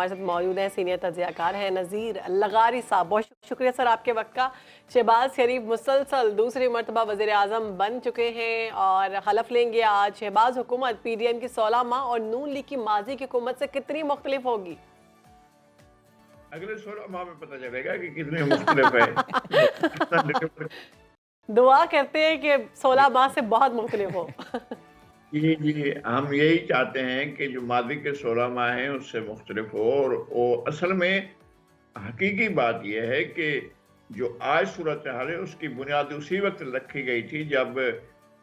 हमारे साथ मौजूद हैं, सीनियर तज्ज़ियाकार हैं नज़ीर लगारी साहब। बहुत शुक्रिया सर आपके वक्त का। शहबाज शरीफ मुसलसल दूसरी मरतबा वज़ीर आज़म बन चुके हैं और हलफ लेंगे आज। शहबाज हुकूमत PDM की 16 माह और नून लीग की माजी की हुकूमत से कितनी मुख्तलिफ होगी? अगले 16 माह में पता चलेगा कि कितनी मुख्तलिफ है। दुआ करते हैं कि 16 माह से बहुत मुख्तलिफ हो। जी जी, हम यही चाहते हैं कि जो मादी के 16 माह हैं उससे मुख्तलिफ हो। और वो असल में हकीकी बात यह है कि जो आज सूरत हाल है उसकी बुनियाद उसी वक्त रखी गई थी जब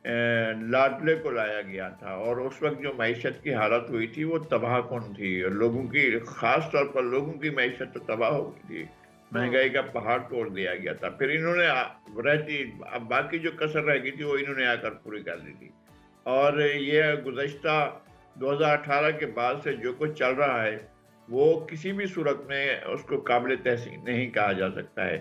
लाडले को लाया गया था, और उस वक्त जो मईशत की हालत हुई थी वो तबाह कौन थी, और लोगों की, खास तौर पर लोगों की मईशत तो तबाह हो गई थी, महंगाई का पहाड़ तोड़ दिया गया था। फिर इन्होंने रहती अब बाकी जो कसर रह गई थी वो इन्होंने आकर पूरी कर दी थी। और ये गुज़श्ता 2018 के बाद से जो कुछ चल रहा है वो किसी भी सूरत में उसको काबिल तहसीन नहीं कहा जा सकता है।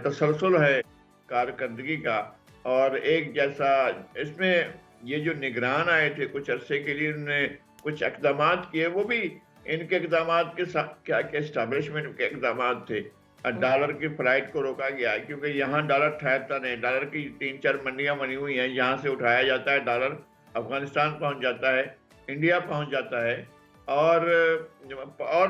तसलसल है कारकर्दगी का, और एक जैसा इसमें ये जो निगरान आए थे कुछ अरसे के लिए, उन्होंने कुछ इक़दामात किए, वो भी इनके इक़दामात के साथ क्या क्या एस्टेब्लिशमेंट के इक़दामात थे। डॉलर की फ्लाइट को रोका गया क्योंकि यहाँ डॉलर ठहरता नहीं। डॉलर की 3-4 मंडियाँ बनी हुई हैं, यहाँ से उठाया जाता है डॉलर, अफगानिस्तान पहुँच जाता है, इंडिया पहुँच जाता है, और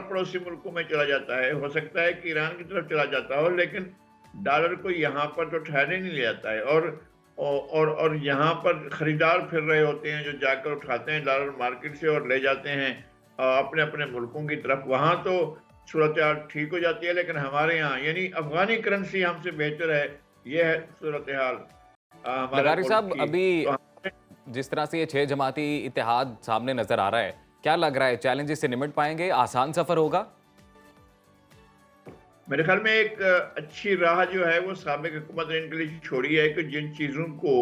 पड़ोसी मुल्कों में चला जाता है। हो सकता है कि ईरान की तरफ चला जाता हो, लेकिन डॉलर को यहाँ पर तो ठहरने नहीं ले जाता है। और यहाँ पर खरीदार फिर रहे होते हैं जो जाकर उठाते हैं डॉलर मार्केट से और ले जाते हैं अपने अपने मुल्कों की तरफ। वहाँ तो सूरत हाल ठीक हो जाती है, लेकिन हमारे यहाँ यानी अफगानी करेंसी हमसे बेहतर है, ये है सूरत हाल। लगारी साहब, अभी जिस तरह से ये 6 जमाती इत्तेहाद सामने नजर आ रहा है, क्या लग रहा है चैलेंजेस से निपट पाएंगे? आसान सफर होगा? मेरे ख्याल में एक अच्छी राह जो है वो साबिक हुकूमत ने इनके लिए छोड़ी है कि जिन चीज़ों को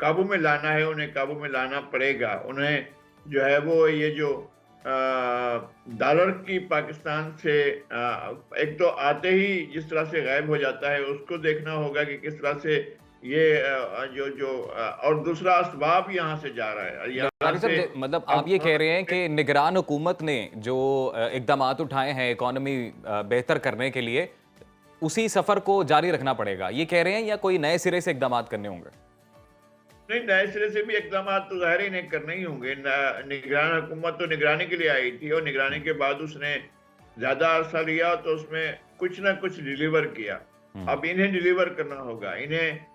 काबू में लाना है उन्हें काबू में लाना पड़ेगा। उन्हें जो है वो ये जो डॉलर की पाकिस्तान से एक तो आते ही जिस तरह से गायब हो जाता है उसको देखना होगा कि किस तरह से ये और दूसरा असबाब यहाँ से जा रहा है। यहाँ से मतलब आप ये कह रहे हैं कि निगरान हुकूमत ने जो इक़दामात उठाए हैं इकॉनमी बेहतर करने के लिए, उसी सफ़र को जारी रखना पड़ेगा, ये कह रहे हैं, या कोई नए सिरे से इक़दामात करने होंगे? नहीं, नए सिरे से भी इक़दामात तो ज़ाहिर इन्हें करने ही होंगे। निगरान हुकूमत तो निगरानी के लिए आई थी, और निगरानी के बाद उसने ज़्यादा अरसा लिया तो उसमें कुछ ना कुछ डिलीवर किया। अब इन्हें डिलीवर करना होगा, इन्हें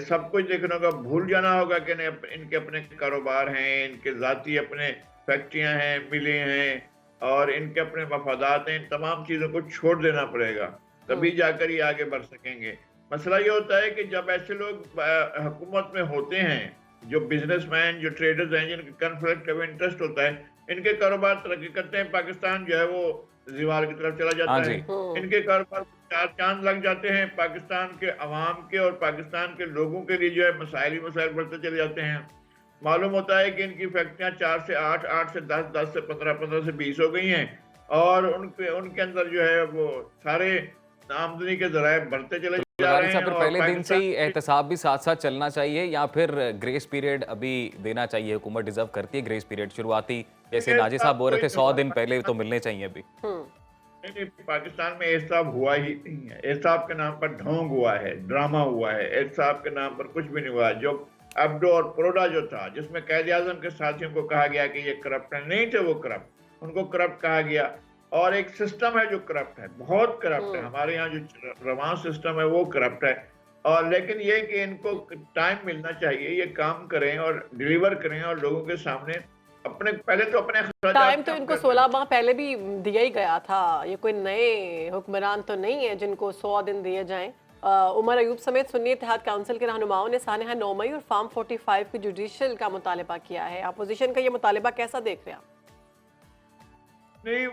सब कुछ देखना होगा। भूल जाना होगा कि इनके अपने कारोबार हैं, इनके ज़ाती अपने फैक्ट्रियां हैं, मिलें हैं, और इनके अपने मफादात हैं। इन तमाम चीज़ों को छोड़ देना पड़ेगा, तभी जाकर ये आगे बढ़ सकेंगे। मसला ये होता है कि जब ऐसे लोग हुकूमत में होते हैं, जो बिजनेसमैन, जो ट्रेडर्स हैं, जिनके कॉन्फ्लिक्ट ऑफ इंटरेस्ट होता है, इनके कारोबार तरक्की करते हैं, पाकिस्तान जो है वो दीवार की तरफ चला जाता है। इनके कारोबार 4 चांद लग जाते हैं, पाकिस्तान के अवाम के और पाकिस्तान के लोगों के लिए जो है मसाइल ही मसाइल बढ़ते चले जाते हैं। मालूम होता है कि इनकी फैक्ट्रियाँ 4 से 8, 8 से 10, 10 से 15, 15 से 20 हो गई हैं, और उनके अंदर जो है वो सारे आमदनी के ज़राए बढ़ते चले जा रहे हैं। फिर पहले दिन से ही एहतसाब भी साथ साथ चलना चाहिए, या फिर ग्रेस पीरियड अभी देना चाहिए? हुकूमत डिजर्व करती है ग्रेस पीरियड शुरुआती, जैसे नाजी साहब बोल रहे थे 100 दिन पहले तो मिलने चाहिए अभी। नहीं, पाकिस्तान में एहसाब हुआ ही नहीं है। एहसाब के नाम पर ढोंग हुआ है, ड्रामा हुआ है। एहसाब के नाम पर कुछ भी नहीं हुआ। जो अब्दो और प्रोडा जो था, जिसमें कैद आज़म के साथियों को कहा गया कि ये करप्ट नहीं थे, वो करप्ट, उनको करप्ट कहा गया। और एक सिस्टम है जो करप्ट है, बहुत करप्ट है। हमारे यहाँ जो रवां सिस्टम है वो करप्ट है। और लेकिन ये कि इनको टाइम मिलना चाहिए, ये काम करें और डिलीवर करें, और लोगों के सामने अपने पहले तो अपने टाइम तो इनको 16 माह पहले भी दिया ही गया था। ये कोई नए हुक्मरान तो नहीं है जिनको 100 दिन दिए जाएं। उमर अयूब समेत सुन्नी इत्तेहाद काउंसिल के रहनुमाओं ने सानहा 9 मई और फार्म 45 की जुडिशल का मुतालबा किया है। अपोजिशन का ये मुतालबा कैसा देख रहे हैं आप? नहीं,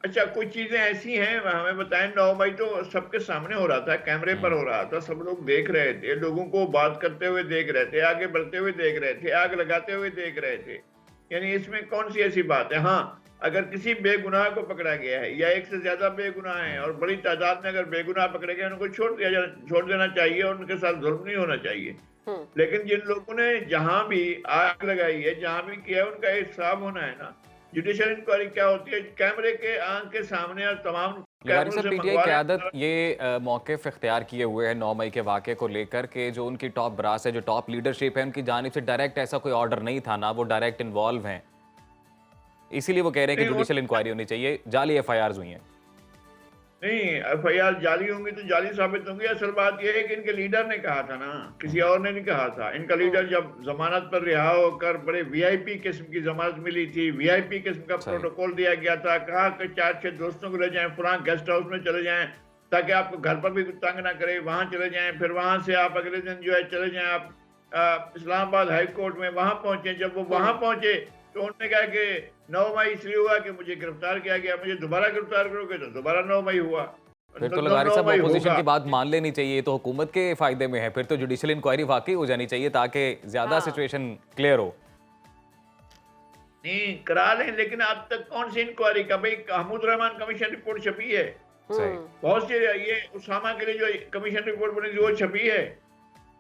अच्छा, कुछ चीजें ऐसी हैं, हमें बताएं। 9 मई तो सबके सामने हो रहा था, कैमरे पर हो रहा था, सब लोग देख रहे थे, लोगों को बात करते हुए देख रहे थे, आगे बढ़ते हुए देख रहे थे, आग लगाते हुए देख रहे थे। यानी इसमें कौन सी ऐसी बात है? हाँ, अगर किसी बेगुनाह को पकड़ा गया है या एक से ज्यादा बेगुनाह है और बड़ी तादाद में अगर बेगुनाह पकड़े गए, उनको छोड़ देना चाहिए, और उनके साथ जुल्म नहीं होना चाहिए। लेकिन जिन लोगों ने जहां भी आग लगाई है, जहां भी किया है, उनका हिसाब होना है ना। जुडिशियल इंक्वायरी क्या होती है, कैमरे के आंख के सामने और तमाम लगारी कैमरों साहब, से पीटीआई मंगवा क़यादत लें। ये मौक़िफ़ इख्तियार किए हुए है 9 मई के वाक़े को लेकर के जो उनकी टॉप ब्रास है, जो टॉप लीडरशिप है, उनकी जानिब से डायरेक्ट ऐसा कोई ऑर्डर नहीं था, ना वो डायरेक्ट इन्वॉल्व हैं। इसीलिए वो कह रहे हैं कि नहीं, जुडिशियल इंक्वायरी होनी चाहिए, जाली एफआईआर्स हुई हैं। नहीं, एफआईआर जाली होंगी तो जाली साबित होंगी। असल बात यह है कि इनके लीडर ने कहा था ना, किसी और ने नहीं कहा था। इनका लीडर जब जमानत पर रिहा होकर बड़े वीआईपी किस्म की जमानत मिली थी, वीआईपी किस्म का सही। प्रोटोकॉल दिया गया था, कहा कि 4-6 दोस्तों को ले जाएं, फलां गेस्ट हाउस में चले जाएं ताकि आपको घर पर भी कुछ तंग ना करे, वहां चले जाएं, फिर वहां से आप अगले दिन जो है चले जाएं आप इस्लामाबाद हाई कोर्ट में, वहां पहुंचे। जब वो वहां पहुंचे तो उन्होंने कहा कि 9 मई इसलिए हुआ कि मुझे गिरफ्तार किया गया, मुझे दोबारा गिरफ्तार करोगे तो दोबारा 9 मई हुआ। फिर तो 9 लगारी साहब मई अपोजिशन होगा। की बात मान लेनी चाहिए, ये तो हुकूमत के फ़ायदे में है। फिर तो जुडिशियल इंक्वायरी वाकई हो जानी चाहिए ताकि ज़्यादा हाँ। सिचुएशन क्लियर हो। नहीं, करा लें, लेकिन अब तक कौन सी इंक्वायरी का? भाई महमूद रहमान कमीशन रिपोर्ट छपी है, सही। बहुत सी, ये उसामा के लिए जो कमीशन रिपोर्ट बनी थी वो छपी है,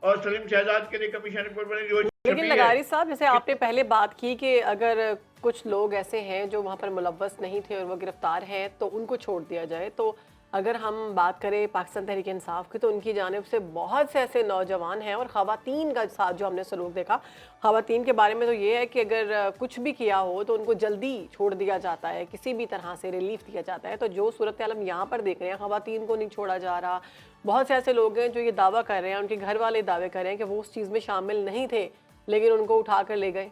और सलीम शहजाद के लिए कमीशन रिपोर्ट बनी थी वो लेकिन छपी है। लगारी साहब, जैसे आपने पहले बात की कि अगर कुछ लोग ऐसे हैं जो वहाँ पर मुलव्वस नहीं थे और वो गिरफ्तार हैं तो उनको छोड़ दिया जाए, तो अगर हम बात करें पाकिस्तान तहरीक इंसाफ की तो उनकी जानिब से बहुत से ऐसे नौजवान हैं और ख़वातीन का साथ जो हमने सलूक देखा ख़वातीन के बारे में, तो ये है कि अगर कुछ भी किया हो तो उनको जल्दी छोड़ दिया जाता है, किसी भी तरह से रिलीफ दिया जाता है। तो जो सूरत हाल हम यहाँ पर देख रहे हैं, ख़वातीन को नहीं छोड़ा जा रहा। बहुत से ऐसे लोग हैं जो ये दावा कर रहे हैं, उनके घर वाले दावे कर रहे हैं कि वो उस चीज़ में शामिल नहीं थे लेकिन उनको उठा कर ले गए।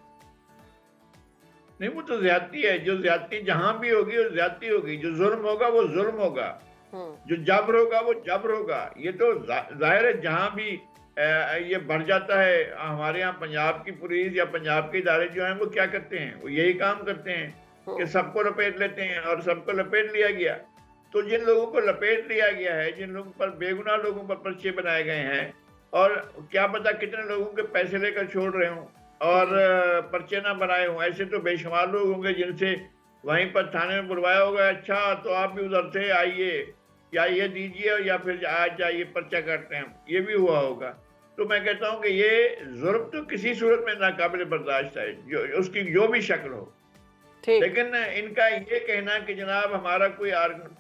नहीं, वो तो ज्यादती है। जो ज्यादती जहां भी होगी वो ज्यादती होगी, जो जुल्म होगा वो जुल्म होगा, जो जबर होगा वो जबर होगा। ये तो जाहिर है जहां भी ये बढ़ जाता है। हमारे यहाँ पंजाब की पुलिस या पंजाब के इदारे जो हैं वो क्या करते हैं, वो यही काम करते हैं कि सबको लपेट लेते हैं, और सबको लपेट लिया गया। तो जिन लोगों को लपेट लिया गया है, जिन लोगों पर बेगुनाह लोगों पर पर्चे बनाए गए हैं, और क्या पता कितने लोगों के पैसे लेकर छोड़ रहे हों और पर्चे ना बनाए हों, ऐसे तो बेशुमार लोग होंगे जिनसे वहीं पर थाने में बुलवाया होगा, अच्छा तो आप भी उधर से आइए, या ये दीजिए, या फिर आज जाइए पर्चा काटते हैं, ये भी हुआ होगा। तो मैं कहता हूं कि ये जुर्म तो किसी सूरत में नाकाबिल बर्दाश्त है, जो उसकी जो भी शक्ल हो। ठीक। लेकिन इनका ये कहना कि जनाब हमारा कोई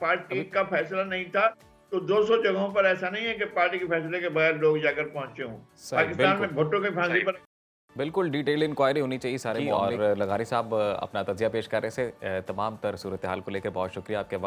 पार्टी का फैसला नहीं था, तो 200 जगहों पर ऐसा नहीं है कि पार्टी के फैसले के बगैर लोग जाकर पहुंचे हों। सही, पाकिस्तान में बिल्कुल। भुट्टो की फांसी पर बिल्कुल डिटेल इंक्वायरी होनी चाहिए सारे जी, मामले। और लगारी साहब अपना तज्जिया पेश कर रहे थे तमाम तर सूरत हाल को लेकर बहुत शुक्रिया आपके वक्त